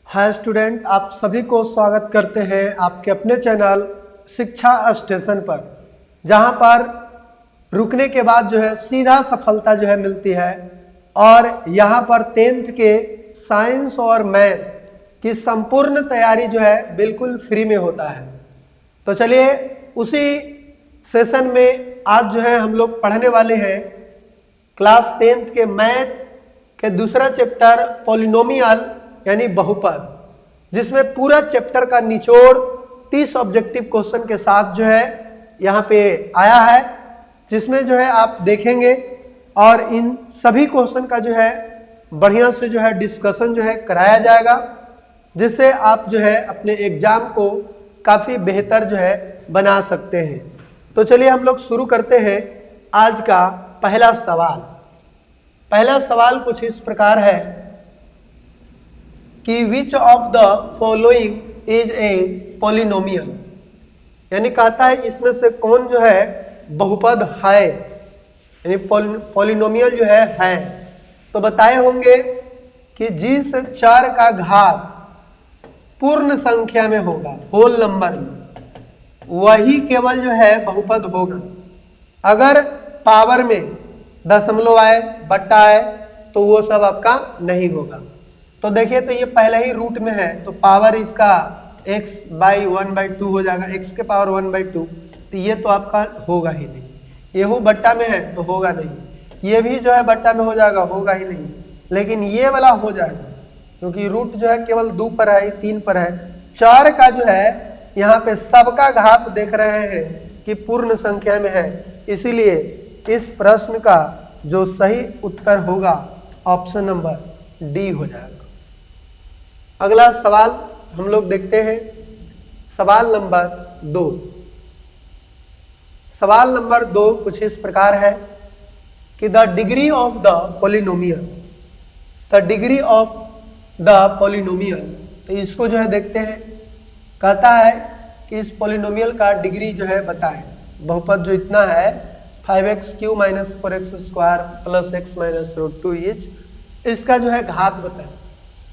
Hi student, आप सभी को स्वागत करते हैं आपके अपने चैनल शिक्षा स्टेशन पर, जहां पर रुकने के बाद जो है सीधा सफलता जो है मिलती है। और यहां पर 10th के साइंस और मैथ की संपूर्ण तैयारी जो है बिल्कुल फ्री में होता है। तो चलिए उसी सेशन में आज जो है हम लोग पढ़ने वाले हैं क्लास 10th के मैथ के दूसरा चैप्टर पॉलिनोमियल यानी बहुपद, जिसमें पूरा चैप्टर का निचोड़ 30 ऑब्जेक्टिव क्वेश्चन के साथ जो है यहाँ पे आया है, जिसमें जो है आप देखेंगे और इन सभी क्वेश्चन का जो है बढ़िया से जो है डिस्कशन जो है कराया जाएगा, जिससे आप जो है अपने एग्जाम को काफ़ी बेहतर जो है बना सकते हैं। तो चलिए हम लोग शुरू करते हैं आज का पहला सवाल। पहला सवाल कुछ इस प्रकार है कि which of the following is a polynomial, यानी कहता है इसमें से कौन जो है बहुपद है, यानी पॉलिनोमियल जो है। तो बताए होंगे कि जिस चर का घात पूर्ण संख्या में होगा, होल नंबर में, वही केवल जो है बहुपद होगा। अगर पावर में दशमलव आए, बट्टा आए, तो वो सब आपका नहीं होगा। तो देखिए, तो ये पहले ही रूट में है, तो पावर इसका x बाई 1/2 हो जाएगा, x के पावर 1/2। तो ये तो आपका होगा ही नहीं। ये हो बट्टा में है तो होगा नहीं, ये भी जो है बट्टा में हो जाएगा, होगा ही नहीं। लेकिन ये वाला हो जाएगा, क्योंकि रूट जो है केवल 2 पर है, 3 पर है। 4 का जो है यहाँ पे सबका घात देख रहे हैं कि पूर्ण संख्या में है, इसीलिए इस प्रश्न का जो सही उत्तर होगा ऑप्शन नंबर डी हो जाएगा। अगला सवाल हम लोग देखते हैं, सवाल नंबर 2। सवाल नंबर 2 कुछ इस प्रकार है कि the degree of the polynomial, the degree of the polynomial. तो इसको जो है देखते हैं, कहता है कि इस पॉलिनोमियल का डिग्री जो है बताएं। बहुपद जो इतना है 5x³ - 4x² + x - √2 इच, इसका जो है घात बताएं।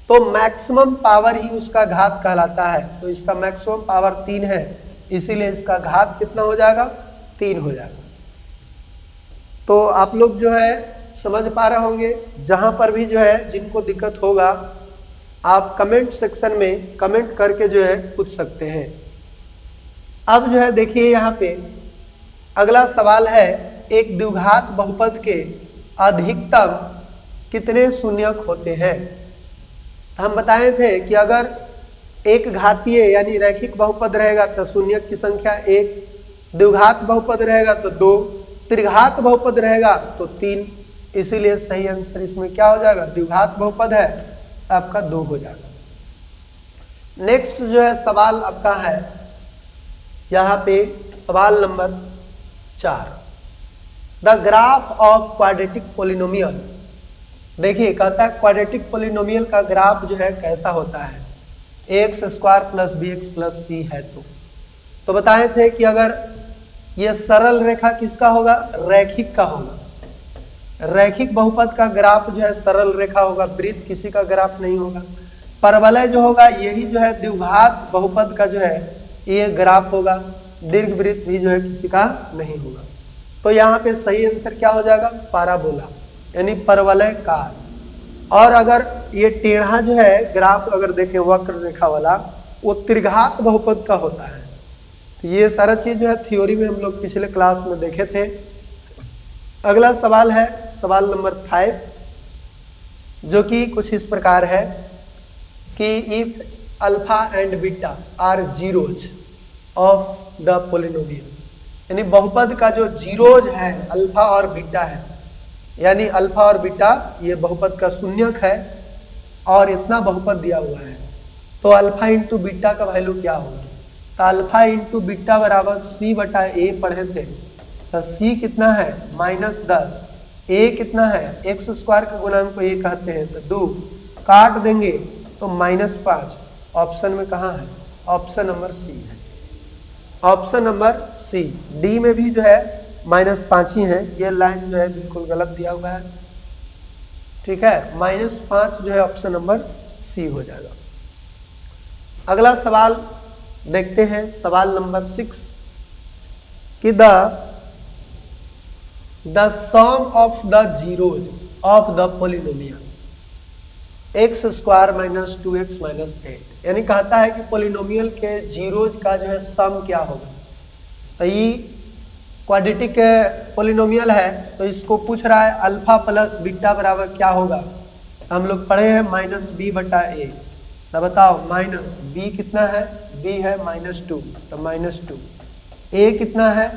तो मैक्सिमम पावर ही उसका घात कहलाता है। तो इसका मैक्सिमम पावर 3 है, इसीलिए इसका घात कितना हो जाएगा, 3 हो जाएगा। तो आप लोग जो है समझ पा रहे होंगे। जहां पर भी जो है जिनको दिक्कत होगा, आप कमेंट सेक्शन में कमेंट करके जो है पूछ सकते हैं। अब जो है देखिए, यहाँ पे अगला सवाल है, एक द्विघात बहुपद के अधिकतम कितने शून्यक होते हैं। हम बताए थे कि अगर एक घातीय यानी रैखिक बहुपद रहेगा तो शून्यक की संख्या 1, द्विघात बहुपद रहेगा तो 2, त्रिघात बहुपद रहेगा तो 3। इसीलिए सही आंसर इसमें क्या हो जाएगा, द्विघात बहुपद है आपका 2 हो जाएगा। नेक्स्ट जो है सवाल आपका है यहाँ पे सवाल number 4, the graph of quadratic polynomial. देखिए, कहता है क्वाड्रेटिक पॉलिनोमियल का ग्राफ जो है कैसा होता है, x² + bx + c है। तो बताए थे कि अगर ये सरल रेखा किसका होगा, रैखिक का होगा। रैखिक बहुपद का ग्राफ जो है सरल रेखा होगा, वृत्त किसी का ग्राफ नहीं होगा। परवलय जो होगा यही जो है द्विघात बहुपद का जो है ये ग्राफ होगा। दीर्घवृत्त भी जो है किसी का नहीं होगा। तो यहाँ पे सही आंसर क्या हो जाएगा, पाराबोला यानी परवलयकार। और अगर ये टेढ़ा जो है ग्राफ अगर देखें वक्र रेखा वाला, वो त्रिघात बहुपद का होता है। तो ये सारा चीज जो है थ्योरी में हम लोग पिछले क्लास में देखे थे। अगला सवाल है सवाल नंबर 5, जो कि कुछ इस प्रकार है कि if alpha and beta are zeros of the polynomial, यानी बहुपद का जो जीरोज है अल्फा और बीटा है, यानी अल्फा और बीटा ये बहुपद का शून्यक है और इतना बहुपद दिया हुआ है, तो अल्फा इंटू बीटा का वैल्यू क्या होगा। तो अल्फा इंटू बीटा बराबर c/a पढ़े थे। तो c कितना है -10, a कितना है x² का गुणांक को a कहते हैं, तो 2 काट देंगे तो -5। ऑप्शन में कहाँ है, ऑप्शन नंबर सी है, ऑप्शन नंबर सी। डी में भी जो है -5 ही है, ये लाइन जो है बिल्कुल गलत दिया हुआ है, ठीक है। -5 जो है ऑप्शन नंबर सी हो जाएगा। अगला सवाल देखते हैं, सवाल नंबर 6 कि the sum of the zeros of the polynomial x square minus 2x minus 8, यानी कहता है कि पोलिनोमियल के जीरोज का जो है सम क्या होगा। तो ये क्वाड्रेटिक पोलिनोमियल है, तो इसको पूछ रहा है अल्फा प्लस बीटा बराबर क्या होगा। तो हम लोग पढ़े हैं माइनस बी बटा ए। तो बताओ माइनस बी कितना है, बी है -2, तो -2। ए कितना है,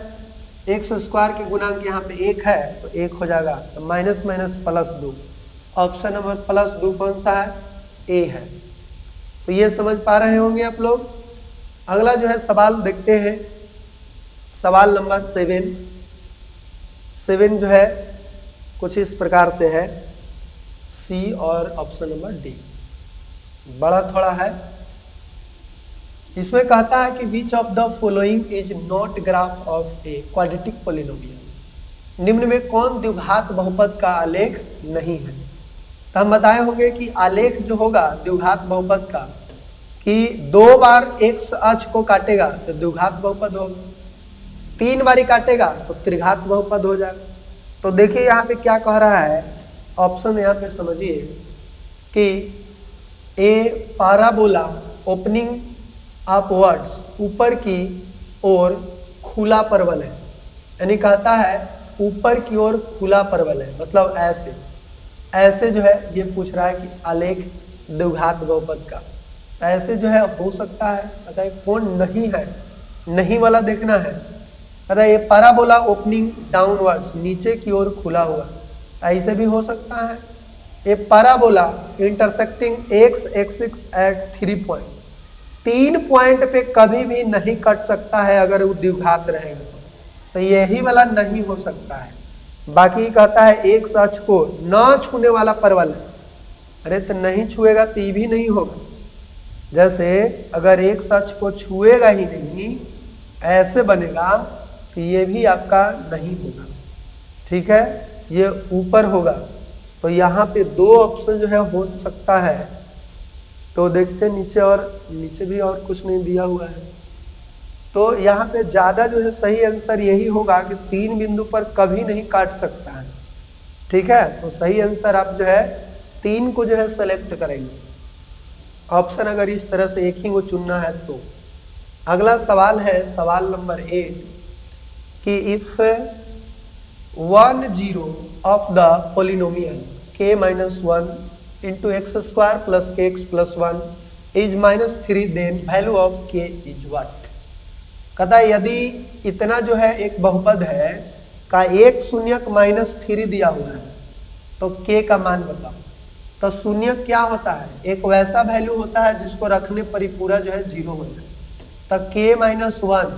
एक्स स्क्वायर के गुणांक यहाँ पे 1 है, तो 1 हो जाएगा, तो माइनस माइनस +2। ऑप्शन नंबर +2 कौन सा है, ए है। तो ये समझ पा रहे होंगे आप लोग। अगला जो है सवाल देखते हैं, सवाल नंबर 7 जो है कुछ इस प्रकार से है, सी और ऑप्शन नंबर डी, बड़ा थोड़ा है। इसमें कहता है कि which of the following is not graph of a quadratic polynomial, निम्न में कौन द्विघात बहुपद का आलेख नहीं है। तो हम बताए होंगे कि आलेख जो होगा द्विघात बहुपद का, कि 2 बार x अक्ष को काटेगा तो द्विघात बहुपद होगा, 3 बारी काटेगा तो त्रिघात बहुपद हो जाएगा। तो देखिए यहाँ पे क्या कह रहा है, ऑप्शन यहाँ पे समझिए कि ए पाराबोला ओपनिंग अपवर्ड्स, ऊपर की ओर खुला परवल है, यानी कहता है ऊपर की ओर खुला परवल है, मतलब ऐसे जो है ये पूछ रहा है कि आलेख द्विघात बहुपद का। ऐसे जो है हो सकता है, पता है कौन नहीं है, नहीं वाला देखना है। पता है ये पाराबोला ओपनिंग डाउनवर्ड्स, नीचे की ओर खुला हुआ, ऐसे भी हो सकता है। ये parabola intersecting x axis at 3 point, 3 point पे कभी भी नहीं कट सकता है अगर वो द्विघात रहेगा तो यही वाला नहीं हो सकता है। बाकी कहता है एक अक्ष को न छूने वाला परवल है, अरे तो नहीं छुएगा तो ये भी नहीं होगा। जैसे अगर एक अक्ष को छुएगा ही नहीं, ऐसे बनेगा तो ये भी आपका नहीं होगा, ठीक है, ये ऊपर होगा। तो यहाँ पे 2 ऑप्शन जो है हो सकता है। तो देखते नीचे, और नीचे भी और कुछ नहीं दिया हुआ है, तो यहाँ पे ज़्यादा जो है सही आंसर यही होगा कि 3 बिंदु पर कभी नहीं काट सकता है, ठीक है। तो सही आंसर आप जो है 3 को जो है सेलेक्ट करेंगे, ऑप्शन अगर इस तरह से एक ही को चुनना है तो। अगला सवाल है सवाल नंबर 8 कि if 1 0 of the polynomial k - 1 into x square plus kx plus 1 is -3, then value of k is what। कहता है यदि इतना जो है एक बहुपद है का एक शून्यक -3 दिया हुआ है तो k का मान बताओ। तो शून्यक क्या होता है, एक वैसा वैल्यू होता है जिसको रखने पर ही पूरा जो है 0 हो जाए। तो k - 1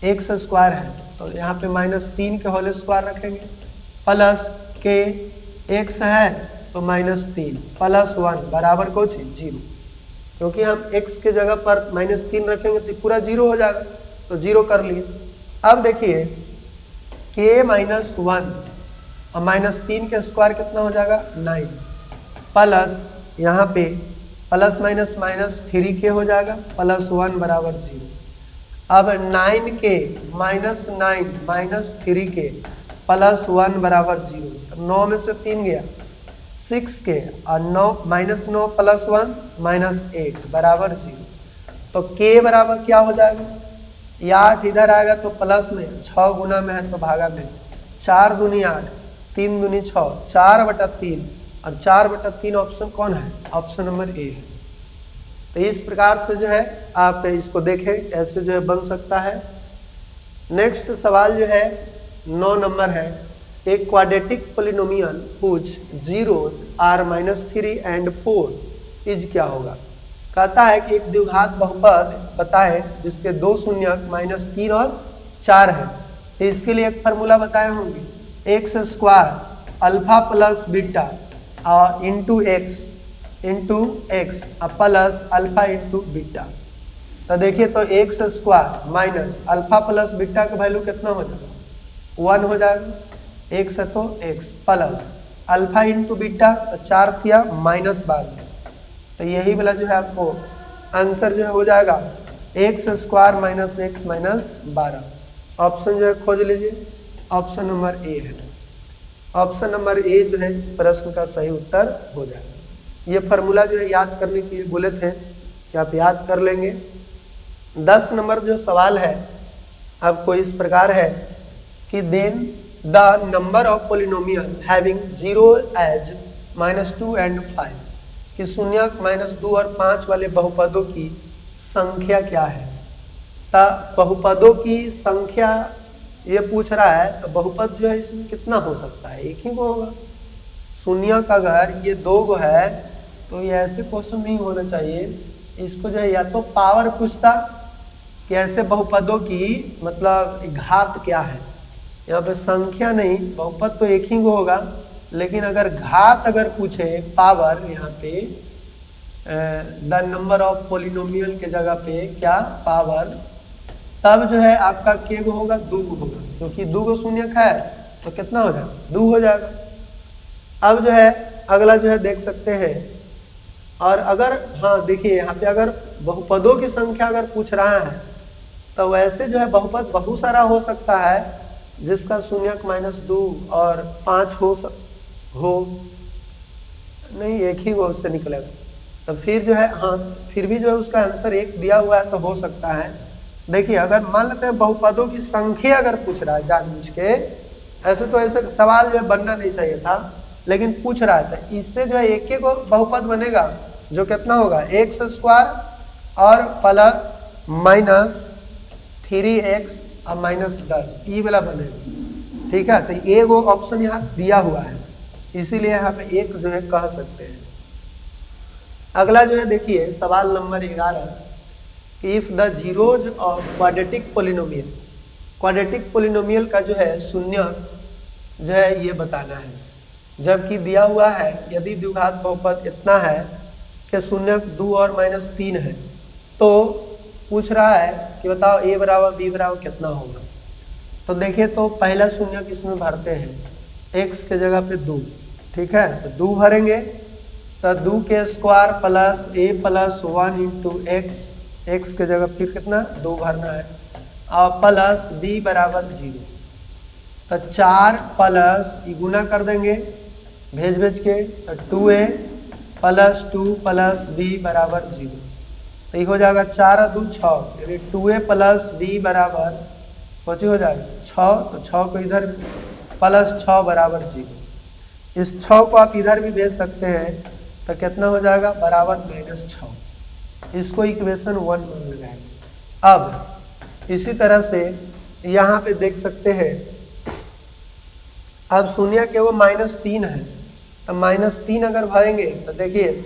एक्स स्क्वायर है, तो यहाँ पे -3 के होल स्क्वायर रखेंगे, प्लस k x है तो -3 प्लस 1 बराबर कुछ 0, क्योंकि हम x के जगह पर -3 रखेंगे तो पूरा 0 हो जाएगा, तो 0 कर लिए। अब देखिए k - 1 और -3 के स्क्वायर कितना हो जाएगा 9, प्लस यहाँ पे प्लस माइनस -3 के हो जाएगा, प्लस 1 बराबर 0। अब 9 के -9 -3 के प्लस 1 बराबर 0, तो 9 में से 3 गया, 6 के और 9 -9 प्लस 1 -8 बराबर 0। तो k बराबर क्या हो जाएगा, ये 8 इधर आएगा तो प्लस में, 6 गुना में है तो भागा में, 4 दूनी 8 3 दूनी 6, 4/3 और 4/3 ऑप्शन कौन है, ऑप्शन नंबर ए है। तो इस प्रकार से जो है आप इसको देखें, ऐसे जो है बन सकता है। नेक्स्ट सवाल जो है 9 नंबर है, एक quadratic polynomial whose zeros are -3 and 4 is क्या होगा। कहता है कि एक द्विघात बहुपद बताए जिसके 2 शून्यक -3 और 4 है। तो इसके लिए एक फार्मूला बताए होंगे, x square alpha plus beta और into x plus alpha into beta. तो देखिए तो x square minus alpha plus beta का वैल्यू कितना हो जाएगा, 1 हो जाएगा, एक्स है तो x plus alpha into beta, तो 4 किया -12, तो यही वाला जो है आपको आंसर जो है हो जाएगा x square minus x minus 12। Option जो है खोज लीजिए, ऑप्शन नंबर ए है। ऑप्शन नंबर ए जो है इस प्रश्न का सही उत्तर हो जाएगा। ये फार्मूला जो है याद करने के लिए बोले थे कि आप याद कर लेंगे। 10 नंबर जो सवाल है आपको इस प्रकार है कि then the number of polynomial having 0 as -2 and 5, कि शून्यक -2 और 5 वाले बहुपदों की संख्या क्या है। तो बहुपदों की संख्या ये पूछ रहा है, तो बहुपद जो है इसमें कितना हो सकता है, एक ही को होगा। शून्यक अगर ये 2 गो है तो ये ऐसे क्वेश्चन नहीं होना चाहिए। इसको जो है या तो पावर पूछता कि ऐसे बहुपदों की मतलब घात क्या है। यहाँ पे संख्या नहीं, बहुपद तो एक ही को होगा, लेकिन अगर घात अगर पूछे पावर, यहाँ पे द नंबर ऑफ पोलिनोमियल के जगह पे क्या पावर, तब जो है आपका के गो होगा, 2 गो होगा, क्योंकि 2 गो शून्यक है तो कितना हो जाएगा, 2 हो जाएगा। अब जो है अगला जो है देख सकते हैं। और अगर हाँ देखिए यहाँ पे अगर बहुपदों की संख्या अगर पूछ रहा है तो वैसे जो है बहुपद बहुत सारा हो सकता है जिसका शून्यक -2 और 5 हो नहीं, एक ही वो उससे निकलेगा। तो फिर जो है हाँ फिर भी जो है उसका आंसर 1 दिया हुआ है तो हो सकता है। देखिए अगर मान लेते हैं बहुपदों की संख्या अगर पूछ रहा है जानबूझ के, ऐसे तो ऐसे सवाल जो है बनना नहीं चाहिए था, लेकिन पूछ रहा है तो इससे जो है एक को बहुपद बनेगा जो कितना होगा, एक्स स्क्वायर और प्लस -3x और -10, ई वाला बनेगा। ठीक है, तो ये वो ऑप्शन यहाँ दिया हुआ है, इसीलिए यहाँ पे एक जो है कह सकते हैं। अगला जो है देखिए सवाल number 11, if the zeros of quadratic polynomial, quadratic polynomial का जो है शून्यक जो है ये बताना है। जबकि दिया हुआ है यदि द्विघात बहुपद इतना है कि शून्यक 2 और -3 है, तो पूछ रहा है कि बताओ a बराबर b बराबर कितना होगा। तो देखिए तो पहला शून्यक इसमें भरते हैं, x के जगह पे 2, ठीक है, तो 2 भरेंगे तो 2 के square plus a plus 1 into x के जगह फिर कितना 2 भरना है, और प्लस b बराबर 0। तो 4 प्लस गुना कर देंगे भेज के, तो 2a प्लस 2 प्लस b बराबर 0। तो ये हो जाएगा 4 और 2 6, यानी 2a प्लस b बराबर कुछ हो जाएगा 6। तो 6 को इधर प्लस 6 बराबर 0। इस 6 को आप इधर भी भेज सकते हैं तो कितना हो जाएगा बराबर -6। इसको इक्वेशन 1 मान लगाएंगे। अब इसी तरह से यहाँ पे देख सकते हैं, अब शून्य के वो -3 है, तो -3 अगर भरेंगे तो देखिए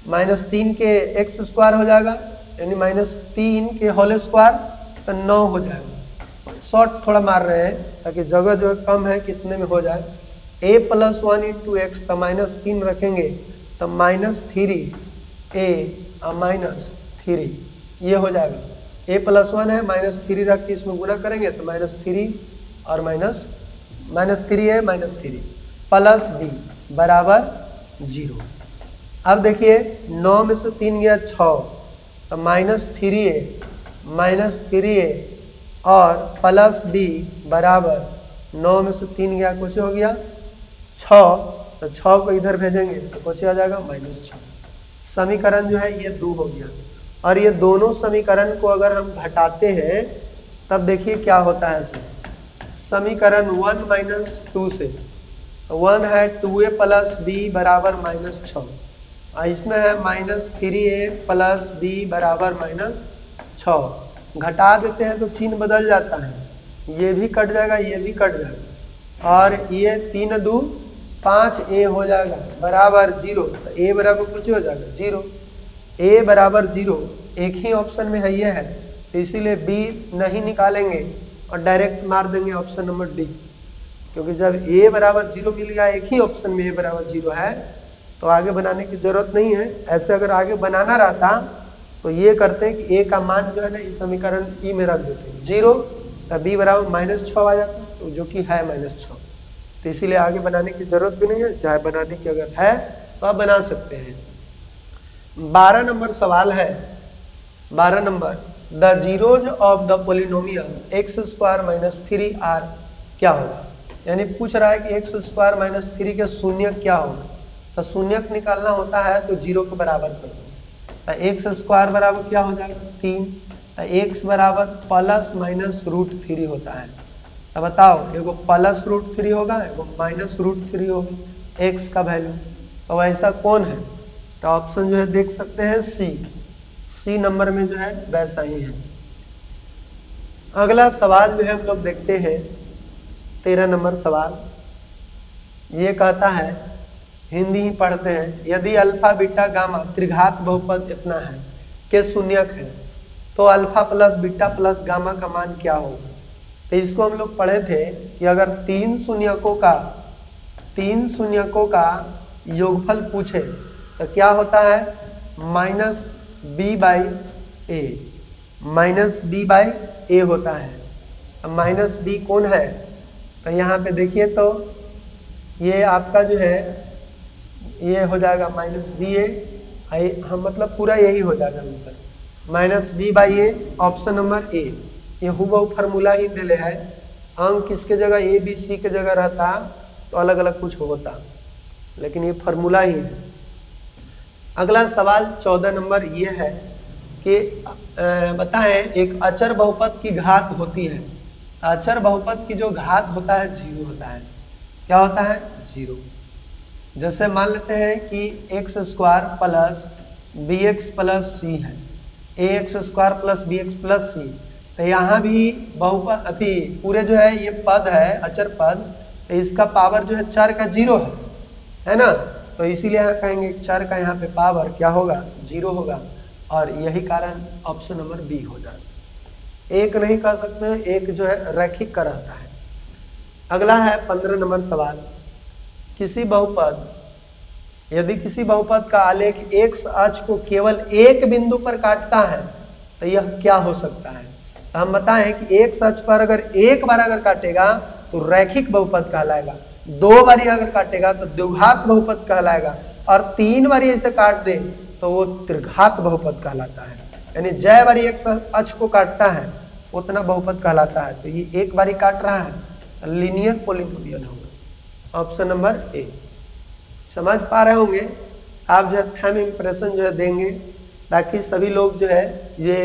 -3 के एक्स स्क्वायर हो जाएगा, यानी -3 के होल स्क्वायर तो 9 हो जाएगा। शॉर्ट थोड़ा मार रहे हैं ताकि जगह जो है कम है कितने में हो जाए। a प्लस 1 इंटू एक्स, तो -3 रखेंगे तो -3a और -3 ये हो जाएगा। a प्लस 1 है, -3 रख के इसमें गुना करेंगे तो -3 और -3a -3 प्लस b बराबर 0। अब देखिए 9 में से 3 गया 6, तो -3a और प्लस b बराबर 9 में से 3 गया कुछ हो गया 6, तो 6 को इधर भेजेंगे तो कुछ आ जाएगा -6। समीकरण जो है ये 2 हो गया। और ये दोनों समीकरण को अगर हम घटाते हैं तब देखिए क्या होता है। समीकरण 1 - 2 से 1 है 2a प्लस b बराबर -6, और इसमें है -3a प्लस b बराबर -6। घटा देते हैं तो चिन्ह बदल जाता है, ये भी कट जाएगा ये भी कट जाएगा, और ये 3 2 5a हो जाएगा बराबर 0। तो a बराबर कुछ हो जाएगा 0, a बराबर 0 एक ही ऑप्शन में है ये है, तो इसीलिए b नहीं निकालेंगे और डायरेक्ट मार देंगे ऑप्शन नंबर डी, क्योंकि जब a बराबर 0 मिल गया एक ही ऑप्शन में a बराबर 0 है तो आगे बनाने की जरूरत नहीं है। ऐसे अगर आगे बनाना रहता तो ये करते हैं कि a का मान जो है ना इस समीकरण ई में रख देते हैं 0, तो b बराबर -6 आ जाता है, तो जो कि है -6। तो इसीलिए आगे बनाने की जरूरत भी नहीं है, चाहे बनाने की अगर है तो आप बना सकते हैं। 12 नंबर सवाल है 12 number, the zeros of the polynomial x square minus 3r क्या होगा। यानी पूछ रहा है कि एक्स स्क्वायर माइनस 3 के शून्य क्या होगा। तो शून्य निकालना होता है तो 0 के बराबर कर दो। तो एक्स स्क्वायर बराबर क्या हो जाएगा 3। तो एक्स बराबर प्लस माइनस रूट 3 होता है। तो बताओ, एगो प्लस रूट 3 होगा, एगो माइनस रूट 3 होगा एक्स का वैल्यू। तो ऐसा कौन है। तो ऑप्शन जो है देख सकते हैं सी नंबर में जो है वैसा ही है। अगला सवाल जो है हम लोग देखते हैं 13 नंबर सवाल। ये कहता है, हिंदी ही पढ़ते हैं, यदि अल्फा बीटा गामा त्रिघात बहुपद इतना है के शून्यक है तो alpha plus beta plus gamma का मान क्या होगा। तो इसको हम लोग पढ़े थे कि अगर तीन शून्यकों का योगफल पूछे तो क्या होता है माइनस बी बाई ए होता है। अब माइनस बी कौन है। तो यहाँ पे देखिए, तो ये आपका जो है ये हो जाएगा माइनस बी ए, हम मतलब पूरा यही हो जाएगा answer minus B by A. Option number A, ये हुबहू फार्मूला ही दिले है। अंक किसके जगह ए बी सी के जगह रहता तो अलग अलग कुछ होता, लेकिन ये फार्मूला ही है। अगला सवाल 14 नंबर ये है कि बताएं एक अचर बहुपद की घात होती है। अचर बहुपद की जो घात होता है 0 होता है। क्या होता है 0। जैसे मान लेते हैं कि x square plus b x plus c है, a x square plus b x plus c. तो यहाँ भी बहुपद पूरे जो है ये पद है अचर पद, तो इसका पावर जो है 4 का 0 है ना। तो इसीलिए यहाँ कहेंगे 4 का यहाँ पे पावर क्या होगा 0 होगा, और यही कारण ऑप्शन नंबर बी हो जाएगा। एक नहीं कह सकते हैं, एक जो है रैखिक का रहता है। अगला है 15 नंबर सवाल। यदि किसी बहुपद का आलेख एक्स अक्ष को केवल एक बिंदु पर काटता है तो यह क्या हो सकता है। तो हम बताएं कि एक्स अक्ष पर अगर एक बार अगर काटेगा तो रैखिक बहुपद कहलाएगा, 2 बारी अगर काटेगा तो द्विघात बहुपद कहलाएगा, और 3 बारी ऐसे काट दे तो वो त्रिघात बहुपद कहलाता है। यानी जय बारी एक्स अक्ष को काटता है उतना बहुपद कहलाता है। तो ये एक बारी काट रहा है, लीनियर पॉलिनोमियल होगा। ऑप्शन नंबर ए। समझ पा रहे होंगे आप, जो है थंब इम्प्रेशन जो है देंगे ताकि सभी लोग जो है ये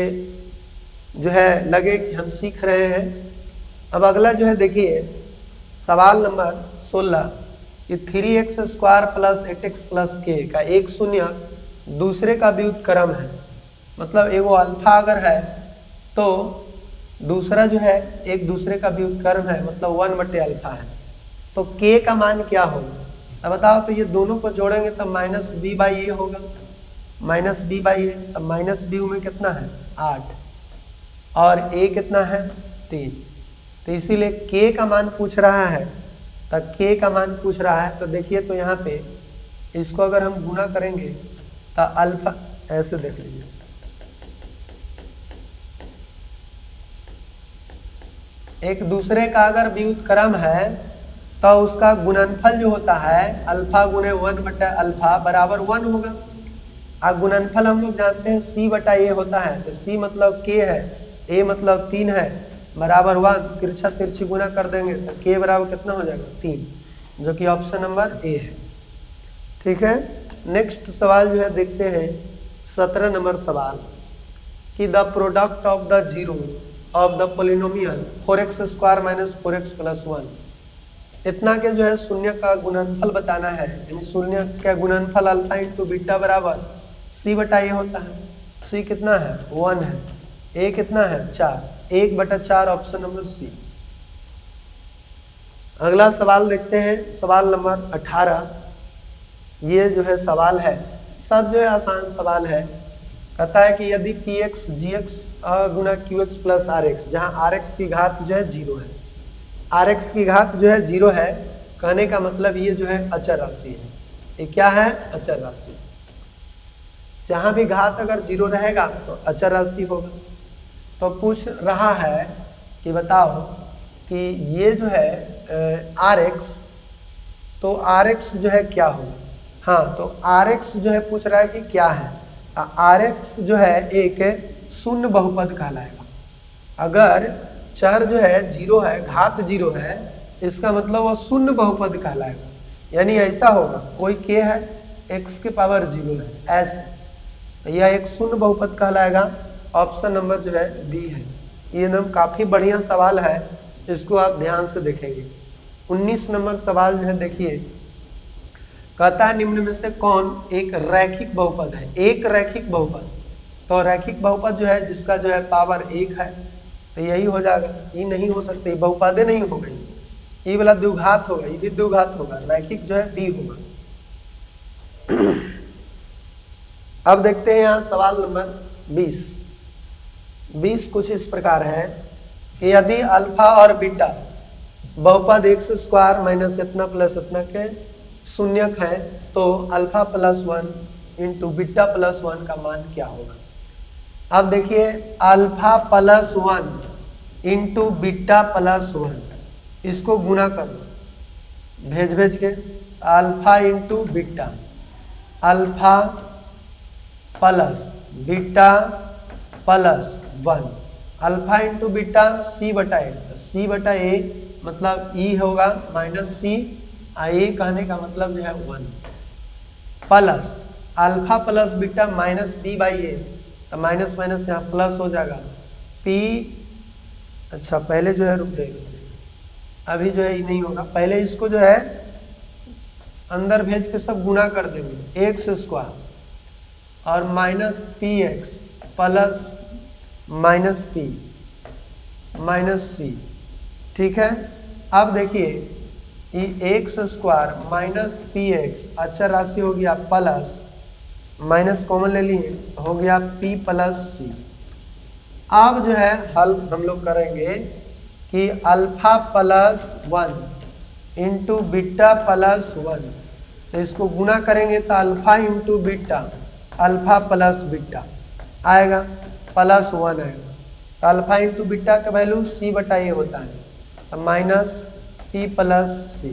जो है लगे कि हम सीख रहे हैं। अब अगला जो है देखिए सवाल नंबर 16 कि 3x square plus 8x plus के का एक शून्य दूसरे का व्युत्क्रम है। मतलब एगो अल्फा अगर है तो दूसरा जो है एक दूसरे का व्युत्क्रम है, मतलब 1/अल्फा है। तो k का मान क्या होगा। अब बताओ, तो ये दोनों को जोड़ेंगे तब माइनस बी बाई ए होगा, माइनस बी बाई ए। अब माइनस बी में कितना है 8 और a कितना है 3। तो इसीलिए k का मान पूछ रहा है। तो k का मान पूछ रहा है, तो देखिए तो यहाँ पे इसको अगर हम गुना करेंगे तो अल्फा, ऐसे देख लीजिए, एक दूसरे का अगर व्युत्क्रम है तो उसका गुणनफल जो होता है अल्फा गुने 1/अल्फा बराबर 1 होगा। और गुणनफल हम लोग जानते हैं c/a होता है। तो c मतलब k है, a मतलब 3 है, बराबर 1। तिरछा तिरछी गुना कर देंगे तो k बराबर कितना हो जाएगा 3, जो कि ऑप्शन नंबर ए है। ठीक है, नेक्स्ट सवाल जो है देखते हैं 17 नंबर सवाल कि the product of the zeros of the polynomial 4x square minus 4x plus 1, इतना के जो है शून्य का गुणनफल बताना है। यानी शून्य का गुणनफल अल्फा इंटू बीटा बराबर c/a होता है। c कितना है 1 है, a कितना है 4, 1/4 ऑप्शन नंबर सी। अगला सवाल देखते हैं सवाल नंबर 18। ये जो है सवाल है, सब जो है आसान सवाल है। कहता है कि यदि px gx गुना qx प्लस rx, जहाँ rx की घात जो है 0 है, rx की घात जो है 0 है, कहने का मतलब ये जो है अचर राशि है। ये क्या है अचर राशि। जहाँ भी घात अगर 0 रहेगा तो अचर राशि होगा। तो पूछ रहा है कि बताओ कि ये जो है rx, तो rx जो है क्या होगा। हाँ, तो rx जो है पूछ रहा है कि क्या है। आर एक्स जो है एक शून्य बहुपद कहलाएगा। अगर चर जो है जीरो है, घात जीरो है, इसका मतलब वो शून्य बहुपद कहलाएगा। यानी ऐसा होगा, कोई के है, एक्स के पावर जीरो है, ऐसे तो यह एक शून्य बहुपद कहलाएगा। ऑप्शन नंबर जो है बी है। ये एकदम काफ़ी बढ़िया सवाल है, इसको आप ध्यान से देखेंगे। 19 नंबर सवाल जो है देखिए, कहता है निम्न में से कौन एक रैखिक बहुपद है। एक रैखिक बहुपद, तो रैखिक बहुपद जो है जिसका जो है पावर एक है, तो यही हो जाएगा। ये नहीं हो सकते, बहुपदे नहीं हो गई, ये वाला द्विघात होगा, ये भी द्विघात होगा, रैखिक जो है बी होगा। अब देखते हैं यहाँ सवाल नंबर 20 कुछ इस प्रकार है कि यदि अल्फा और बीटा बहुपद एक्स स्क्वायर माइनस इतना प्लस इतना के शून्यक है, तो alpha plus 1 into beta plus 1 का मान क्या होगा। अब देखिए, alpha plus 1 into beta plus 1, इसको गुना करो भेज के, alpha into beta, alpha plus beta plus 1, alpha into beta c बटा ए, सी बटा ए मतलब ई होगा माइनस सी, ए कहने का मतलब जो है 1, plus alpha plus beta minus B by a, तो माइनस माइनस यहाँ प्लस हो जाएगा पी। अच्छा पहले जो है रुक जाइए, अभी जो है ये नहीं होगा, पहले इसको जो है अंदर भेज के सब गुना कर देंगे, एक्स स्क्वायर और minus p x plus minus P minus c, ठीक है। अब देखिए, ये x square minus p x अचर राशि हो गया, प्लस माइनस कॉमन ले लिए, हो गया पी प्लस सी। अब जो है हल हम लोग करेंगे कि alpha plus 1 into beta plus 1, तो इसको गुना करेंगे तो alpha into beta, alpha plus beta आएगा, प्लस 1 आएगा, तो अल्फा इंटू बीटा का वैल्यू सी बटा ए होता है, तो माइनस पी प्लस सी,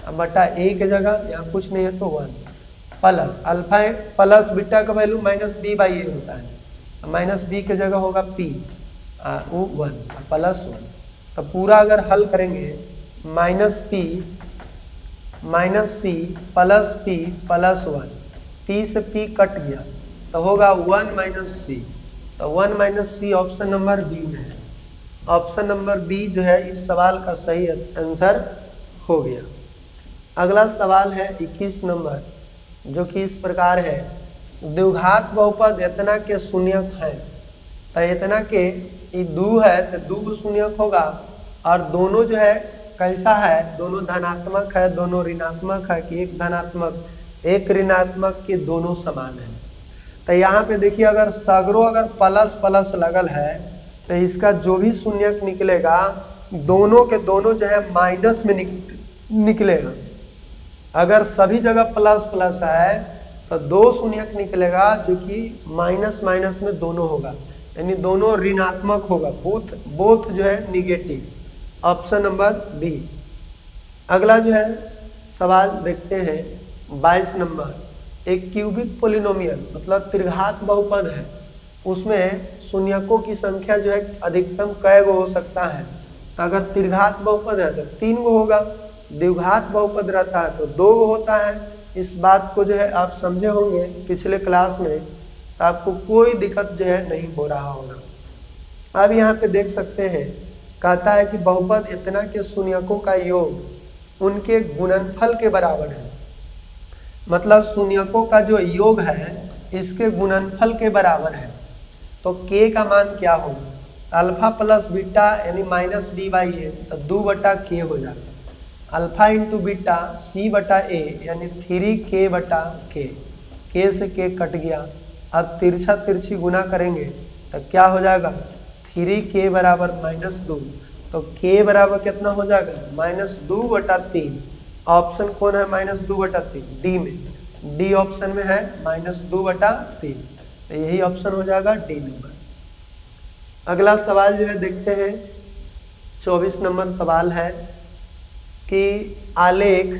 अब बटा ए के जगह यहाँ कुछ नहीं है तो 1, प्लस अल्फा प्लस बीटा का वैल्यू माइनस बी बाई ए होता है, माइनस बी के जगह होगा पी, वो 1 प्लस 1, तो पूरा अगर हल करेंगे minus P minus C plus P plus 1, P से पी कट गया तो होगा 1 माइनस सी, तो 1 minus C option number B में है। ऑप्शन नंबर बी जो है इस सवाल का सही आंसर हो गया। अगला सवाल है 21 नंबर, जो कि इस प्रकार है, द्विघात बहुपद इतना के शून्यक है, तो इतना के ये 2 है तो 2 शून्यक होगा, और दोनों जो है कैसा है, दोनों धनात्मक है, दोनों ऋणात्मक है कि एक धनात्मक एक ऋणात्मक के दोनों समान है। तो यहाँ पे देखिए, अगर सगरो अगर प्लस प्लस लगल है तो इसका जो भी शून्यक निकलेगा दोनों के दोनों जो है माइनस में निकलेगा। अगर सभी जगह प्लस प्लस है तो 2 शून्यक निकलेगा जो कि माइनस माइनस में दोनों होगा, यानी दोनों ऋणात्मक होगा, बोथ जो है निगेटिव। Option number B. अगला जो है सवाल देखते हैं 22 नंबर, एक क्यूबिक पोलिनोमियल मतलब त्रिघात बहुपद है, उसमें शून्यकों की संख्या जो है अधिकतम कै गो हो सकता है। तो अगर त्रिघात बहुपद है तो 3 गो होगा, द्विघात बहुपद रहता है तो 2 गो होता है। इस बात को जो है आप समझे होंगे पिछले क्लास में, तो आपको कोई दिक्कत जो है नहीं हो रहा होगा। अब यहाँ पे देख सकते हैं, कहता है कि बहुपद इतना के शून्यकों का योग उनके गुणनफल के बराबर है, मतलब शून्यकों का जो योग है इसके गुणनफल के बराबर है। तो k का मान क्या होगा, अल्फा प्लस बीटा यानी माइनस बी बाई ए, तो 2/k हो जाएगा। अल्फा इंटू बीटा सी बटा ए यानी 3k/k, k से k कट गया। अब तिरछा तिरछी गुना करेंगे तो क्या हो जाएगा, 3k बराबर -2, तो k बराबर कितना हो जाएगा, -2/3। ऑप्शन कौन है -2/3, डी में, डी ऑप्शन में है -2/3, तो यही ऑप्शन हो जाएगा डी नंबर। अगला सवाल जो है देखते हैं 24 नंबर सवाल है कि आलेख,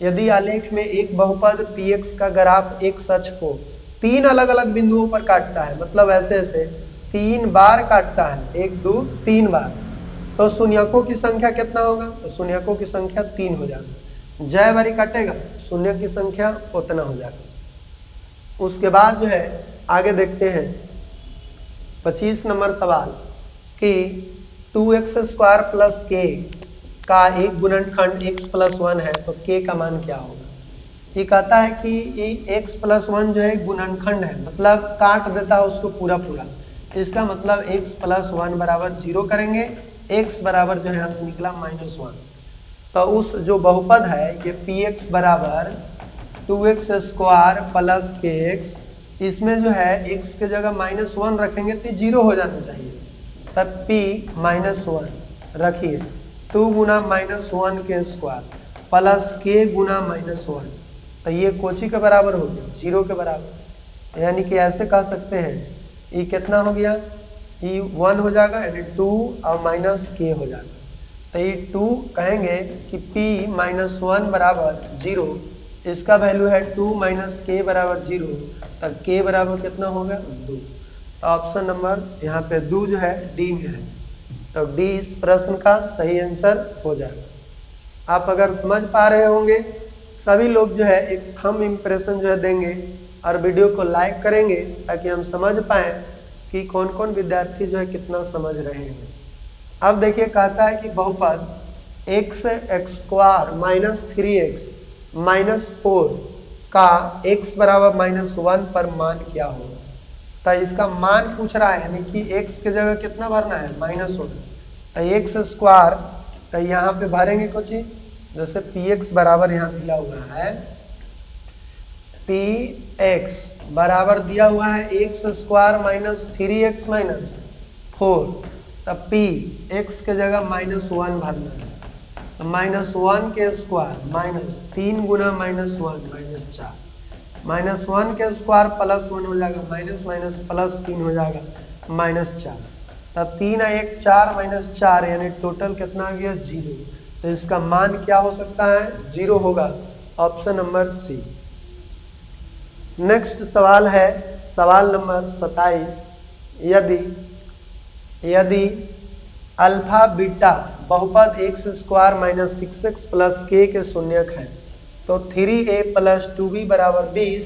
यदि आलेख में एक बहुपद px का ग्राफ x अक्ष को 3 अलग अलग बिंदुओं पर काटता है, मतलब ऐसे ऐसे 3 बार काटता है, 1 2 3 बार, तो शून्यकों की संख्या कितना होगा? तो शून्यकों की संख्या 3 हो जाएगा। जय बारी काटेगा, शून्य की संख्या उतना हो जाएगा। उसके बाद जो है आगे देखते हैं 25 नंबर सवाल कि 2x² प्लस k का एक गुणनखंड x प्लस 1 है, तो k का मान क्या होगा? ये कहता है कि ये x प्लस 1 जो है गुणनखंड है, मतलब काट देता है उसको पूरा पूरा। इसका मतलब x प्लस 1 बराबर 0 करेंगे, x बराबर जो है यहाँ से निकला -1। तो उस जो बहुपद है ये px बराबर 2x² प्लस kx, इसमें जो है x के जगह -1 रखेंगे तो 0 हो जाना चाहिए, तब p -1 रखिए, 2 गुना -1 के स्क्वायर प्लस k गुना -1, तो ये कोची के बराबर हो गया? 0 के बराबर। यानी कि ऐसे कह सकते हैं ये कितना हो गया? ये 1 हो जाएगा, यानी 2 और माइनस k हो जाएगा। तो ये 2 कहेंगे कि p -1 बराबर 0, इसका वैल्यू है 2 - k बराबर 0, तब k बराबर कितना होगा? 2। तो ऑप्शन नंबर यहाँ पे 2 जो है डी में है, तो डी इस प्रश्न का सही आंसर हो जाएगा। आप अगर समझ पा रहे होंगे, सभी लोग जो है एक थंब इम्प्रेशन जो है देंगे और वीडियो को लाइक करेंगे ताकि हम समझ पाएँ कि कौन कौन विद्यार्थी जो है कितना समझ रहे हैं। अब देखिए कहता है कि बहुपद x² - 3x - 4 का x बराबर -1 पर मान क्या होगा? तो इसका मान पूछ रहा है, यानी कि x के जगह कितना भरना है? -1। तो x², तो यहाँ पे भरेंगे कुछ, जैसे px बराबर यहाँ दिया हुआ है, px बराबर दिया हुआ है x² - 3x - 4, तब p x के जगह -1 भरना है, तो -1 के स्क्वायर -3 गुना -1 -4, -1 के स्क्वायर प्लस 1 हो जाएगा, माइनस माइनस प्लस 3 हो जाएगा, -4, तब 3 और 1 4 -4, यानी टोटल कितना आ गया? 0। तो इसका मान क्या हो सकता है? 0 होगा, ऑप्शन नंबर सी। नेक्स्ट सवाल है सवाल नंबर 27। यदि अल्फा बीटा बहुपद x² - 6x प्लस k के शून्यक है, तो 3a प्लस 2b बराबर 20,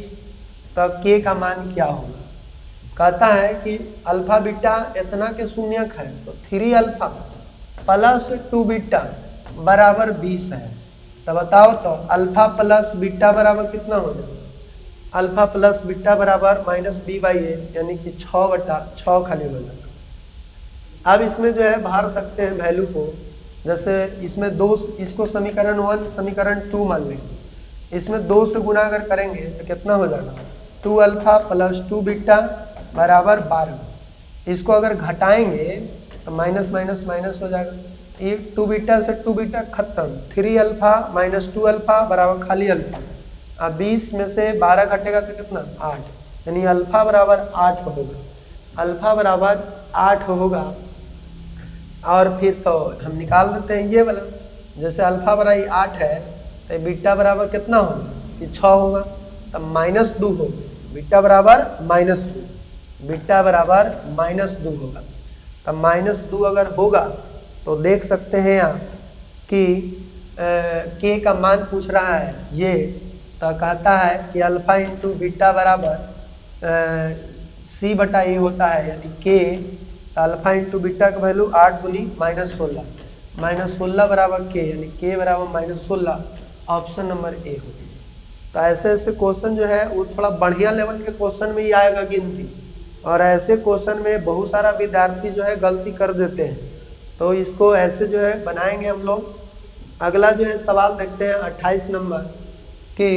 तो k का मान क्या होगा? कहता है कि अल्फा बीटा इतना के शून्यक है, तो 3 अल्फा प्लस 2 बीटा बराबर 20 है, तो बताओ तो अल्फा प्लस बीटा बराबर कितना हो जाएगा? अल्फा प्लस बीटा बराबर -b/a, यानी कि 6/6 खाली हो जाएगा। अब इसमें जो है भर सकते हैं वैल्यू को, जैसे इसमें 2, इसको समीकरण 1 समीकरण 2 मान लेंगे, इसमें 2 से गुणा अगर करेंगे तो कितना हो जाएगा? 2 अल्फा प्लस 2 बीटा बराबर 12। इसको अगर घटाएंगे तो माइनस माइनस माइनस हो जाएगा, ये 2 बीटा से 2 बीटा खत्म, 3 अल्फा - 2 अल्फा बराबर खाली अल्फा। अब 20 में से 12 घटेगा तो कितना? 8, यानी अल्फा बराबर 8 होगा, अल्फा बराबर 8 होगा। और फिर तो हम निकाल देते हैं ये वाला, जैसे अल्फा बराबर 8 है तो बीटा बराबर कितना होगा? कि 6 होगा, तब -2 होगा, बीटा बराबर -2, बीटा बराबर -2 होगा। तब -2 अगर होगा तो देख सकते हैं आप कि k का मान पूछ रहा है ये, तो कहता है कि अल्फा इंटू बीटा बराबर c/a होता है, यानी k अल्फा इंटू बीटा का वैल्यू 8 दूनी -16, -16 बराबर k, यानी k बराबर -16, ऑप्शन नंबर ए होगी। तो ऐसे ऐसे क्वेश्चन जो है वो थोड़ा बढ़िया लेवल के क्वेश्चन में ही आएगा गिनती, और ऐसे क्वेश्चन में बहुत सारा विद्यार्थी जो है गलती कर देते हैं, तो इसको ऐसे जो है बनाएंगे हम लोग। अगला जो है सवाल देखते हैं 28 नंबर कि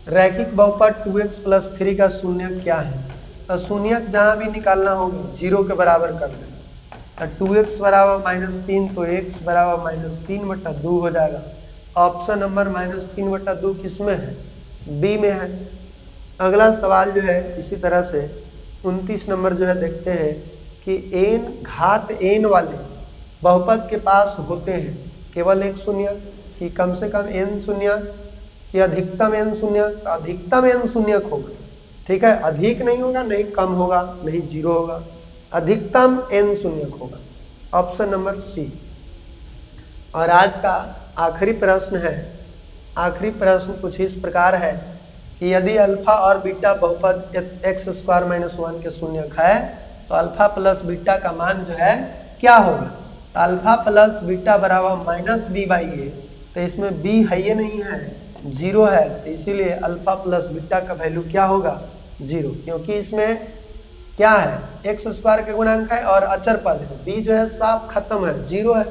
रैखिक बहुपद 2x + 3 का शून्यक क्या है? तो शून्यक जहाँ भी निकालना होगा 0 के बराबर कर देना, तो 2x बराबर -3, तो x बराबर -3/2 हो जाएगा। ऑप्शन नंबर -3/2 किस में है? बी में है। अगला सवाल जो है इसी तरह से 29 नंबर जो है देखते हैं कि n घात n वाले बहुपद के पास होते हैं केवल एक शून्यक, कि कम से कम n शून्यक, कि अधिकतम n शून्यक, तो अधिकतम n शून्यक होगा, ठीक है, अधिक नहीं होगा, नहीं कम होगा, नहीं जीरो होगा, अधिकतम n शून्यक होगा। Option number C. और आज का आखिरी प्रश्न है, आखिरी प्रश्न कुछ इस प्रकार है कि यदि अल्फा और बीटा बहुपद x² - 1 के शून्यक है तो अल्फा प्लस बीटा का मान जो है क्या होगा। तो अल्फा प्लस बीटा बराबर -b/a, तो इसमें b है ये नहीं है, जीरो है, तो इसीलिए अल्फा प्लस बीटा का वैल्यू क्या होगा, जीरो, क्योंकि इसमें क्या है x² के गुणांक है और अचर पद है, b जो है साफ खत्म है, जीरो है,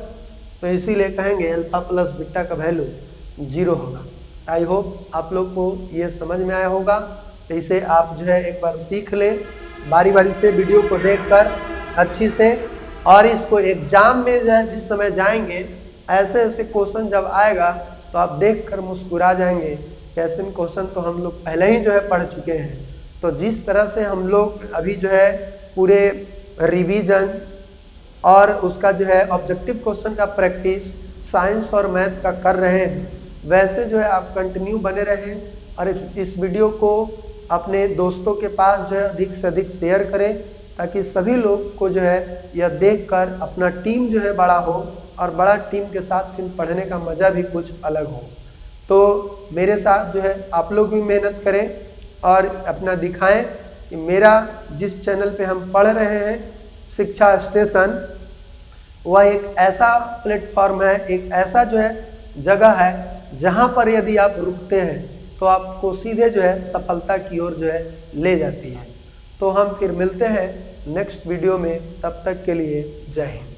तो इसीलिए कहेंगे अल्फा प्लस बीटा का वैल्यू जीरो होगा। आई होप आप लोग को ये समझ में आया होगा। तो इसे आप जो है एक बार सीख लें, बारी बारी से वीडियो को देखकर अच्छी से, और इसको एग्जाम में जो है जिस समय जाएंगे ऐसे ऐसे क्वेश्चन जब आएगा तो आप देखकर मुस्कुरा जाएंगे कि ऐसे क्वेश्चन तो हम लोग पहले ही जो है पढ़ चुके हैं। तो जिस तरह से हम लोग अभी जो है पूरे रिवीजन और उसका जो है ऑब्जेक्टिव क्वेश्चन का प्रैक्टिस साइंस और मैथ का कर रहे हैं, वैसे जो है आप कंटिन्यू बने रहें और इस वीडियो को अपने दोस्तों के पास जो है अधिक से अधिक शेयर करें, ताकि सभी लोग को जो है यह देखकर अपना टीम जो है बड़ा हो, और बड़ा टीम के साथ फिर पढ़ने का मज़ा भी कुछ अलग हो। तो मेरे साथ जो है आप लोग भी मेहनत करें और अपना दिखाएं कि मेरा जिस चैनल पे हम पढ़ रहे हैं शिक्षा स्टेशन, वह एक ऐसा प्लेटफॉर्म है, एक ऐसा जो है जगह है जहां पर यदि आप रुकते हैं तो आपको सीधे जो है सफलता की ओर जो है ले जाती है। तो हम फिर मिलते हैं नेक्स्ट वीडियो में, तब तक के लिए जय हिंद।